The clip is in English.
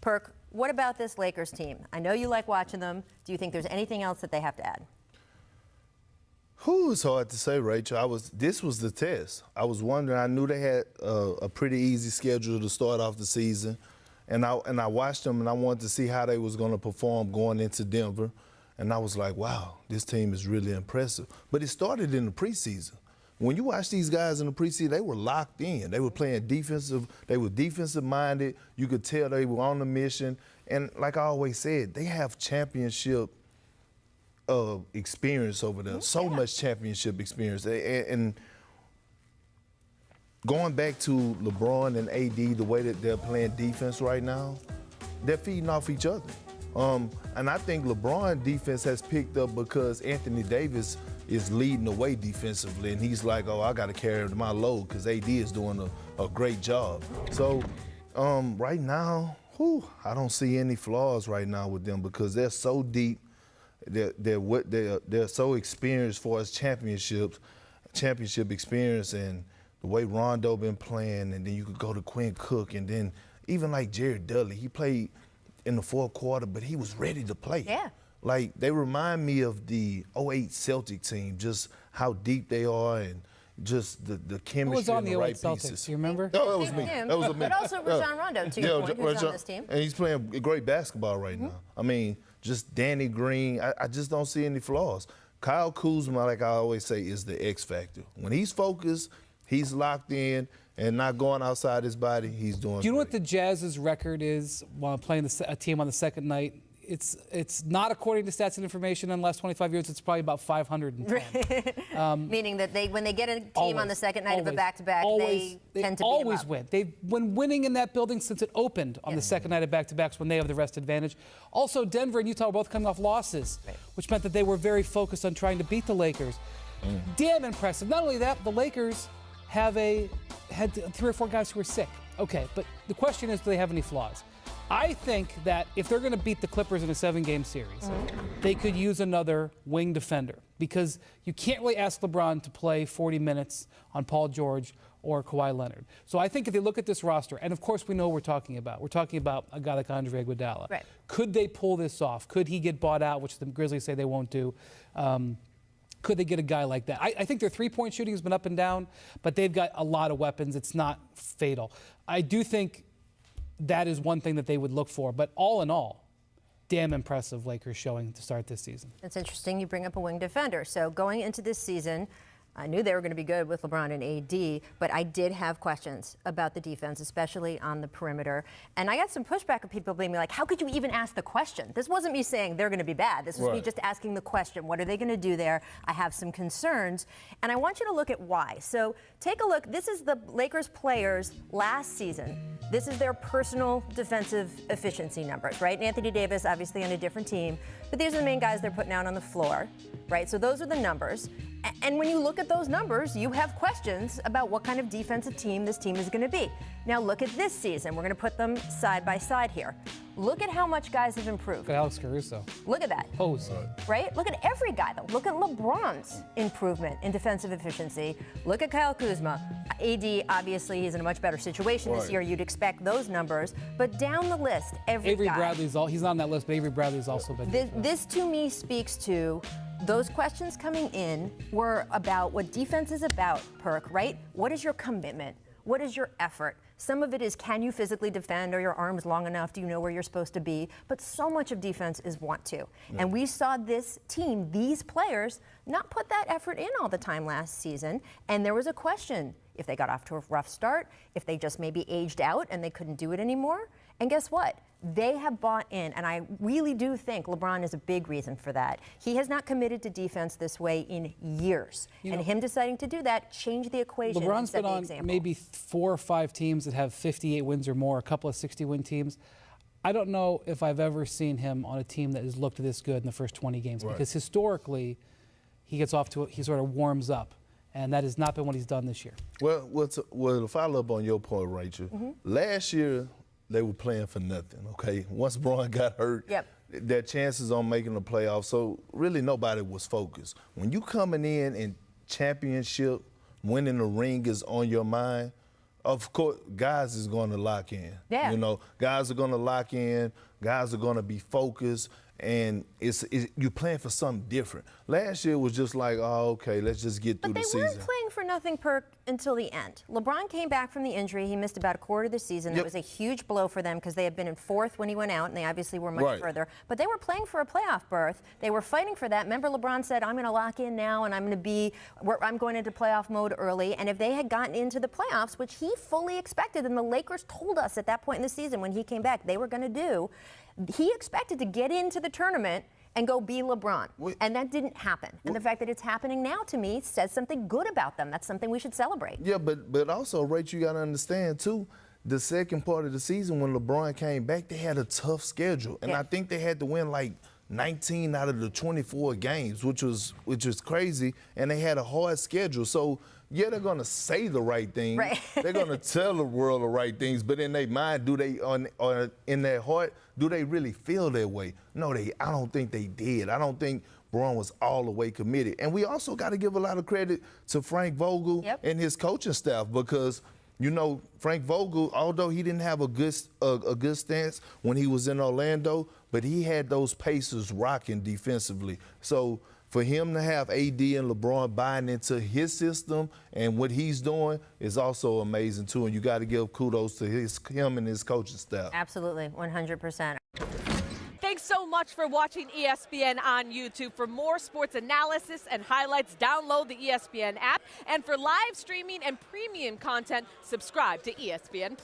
Perk, what about this Lakers team? I know you like watching them. Do you think there's anything else that they have to add? It's hard to say, Rachel. This was the test. I was wondering. I knew they had a pretty easy schedule to start off the season, and I watched them, and I wanted to see how they was going to perform going into Denver, and I was like, wow, this team is really impressive. But it started in the preseason. When you watch these guys in the preseason, they were locked in. They were playing defensive. They were defensive-minded. You could tell they were on a mission. And like I always said, they have championship experience over there. So much championship experience. And going back to LeBron and AD, the way that they're playing defense right now, they're feeding off each other. And I think LeBron defense has picked up because Anthony Davis is leading the way defensively, and he's like, oh, I got to carry my load because AD is doing a great job. So right now, I don't see any flaws right now with them because they're so deep. They're so experienced for as championship experience, and the way Rondo been playing, and then you could go to Quinn Cook, and then even like Jared Dudley, he played in the fourth quarter, but he was ready to play. Yeah. Like, they remind me of the 08 Celtic team, just how deep they are and just the chemistry. Who was on and the right 08 Celtics? pieces. Do you remember? No, that was me. That was me. But also Rajon Rondo, to your point, who's on this team. And he's playing great basketball right now. I mean, just Danny Green, I just don't see any flaws. Kyle Kuzma, like I always say, is the X factor. When he's focused, he's locked in, and not going outside his body, he's doing Do you know great. what the Jazz's record is while playing a team on the second night? It's not according to Stats and Information in the last 25 years. It's probably about 510. Meaning that when they get a team on the second night of a back-to-back, they tend to always win. They've been winning in that building since it opened on the second night of back-to-backs when they have the rest advantage. Also, Denver and Utah were both coming off losses, which meant that they were very focused on trying to beat the Lakers. Damn impressive. Not only that, the Lakers had 3 or 4 guys who were sick. Okay, but the question is, do they have any flaws? I think that if they're going to beat the Clippers in a 7-game series, they could use another wing defender because you can't really ask LeBron to play 40 minutes on Paul George or Kawhi Leonard. So I think if they look at this roster, and of course we know what we're talking about. We're talking about a guy like Andre Iguodala. Right. Could they pull this off? Could he get bought out, which the Grizzlies say they won't do? Could they get a guy like that? I think their three-point shooting has been up and down, but they've got a lot of weapons. It's not fatal. I do think that is one thing that they would look for. But all in all, damn impressive Lakers showing to start this season. It's interesting you bring up a wing defender. So going into this season, I knew they were going to be good with LeBron and AD, but I did have questions about the defense, especially on the perimeter. And I got some pushback of people being like, how could you even ask the question? This wasn't me saying they're going to be bad. This was me just asking the question. What are they going to do there? I have some concerns. And I want you to look at why. So take a look. This is the Lakers players last season. This is their personal defensive efficiency numbers, right? And Anthony Davis, obviously on a different team. But these are the main guys they're putting out on the floor, right? So those are the numbers. And when you look at those numbers, you have questions about what kind of defensive team this team is going to be. Now look at this season. We're going to put them side by side here. Look at how much guys have improved. Look at Alex Caruso. Look at that. Hose. Right? Look at every guy, though. Look at LeBron's improvement in defensive efficiency. Look at Kyle Kuzma. AD, obviously, he's in a much better situation this year. You'd expect those numbers. But down the list, every guy. Bradley's he's not on that list, but Avery Bradley's also been. This to me speaks to those questions coming in were about what defense is about, Perk, right? What is your commitment? What is your effort? Some of it is, can you physically defend? Are your arms long enough? Do you know where you're supposed to be? But so much of defense is want to. And we saw this team, these players, not put that effort in all the time last season. And there was a question if they got off to a rough start, if they just maybe aged out and they couldn't do it anymore. And guess what? They have bought in, and I really do think LeBron is a big reason for that. He has not committed to defense this way in years. And him deciding to do that changed the equation. LeBron's been on maybe 4 or 5 teams that have 58 wins or more, a couple of 60-win teams. I don't know if I've ever seen him on a team that has looked this good in the first 20 games because historically he gets off to he sort of warms up. And that has not been what he's done this year. Well, to follow up on your point, Rachel, last year they were playing for nothing, okay? Once Braun got hurt, their chances on making the playoffs, so really nobody was focused. When you coming in and championship, winning the ring is on your mind, Of course, guys is going to lock in. Yeah. You know, guys are going to lock in. Guys are going to be focused, and you're playing for something different. Last year was just like, oh, okay, let's just get through the season. But they weren't playing for nothing, Perk, until the end. LeBron came back from the injury. He missed about a quarter of the season. It was a huge blow for them because they had been in fourth when he went out, and they obviously were much further. But they were playing for a playoff berth. They were fighting for that. Remember, LeBron said, I'm going to lock in now, and I'm going into playoff mode early. And if they had gotten into the playoffs, which he fully expected, and the Lakers told us at that point in the season when he came back they were going to do, he expected to get into the tournament and go be LeBron. And that didn't happen. And the fact that it's happening now, to me, says something good about them. That's something we should celebrate. Yeah, but also, Rach, you got to understand, too, the second part of the season when LeBron came back, they had a tough schedule. And I think they had to win like 19 out of the 24 games, which was crazy. And they had a hard schedule. So, yeah, they're going to say the right thing. Right. They're going to tell the world the right things. But in their mind, or in their heart, do they really feel that way? No, I don't think they did. I don't think Braun was all the way committed. And we also got to give a lot of credit to Frank Vogel and his coaching staff because, you know, Frank Vogel, although he didn't have a good stance when he was in Orlando, but he had those Pacers rocking defensively. So for him to have AD and LeBron buying into his system and what he's doing is also amazing, too. And you got to give kudos to him and his coaching staff. Absolutely, 100%. Thanks so much for watching ESPN on YouTube. For more sports analysis and highlights, download the ESPN app. And for live streaming and premium content, subscribe to ESPN+.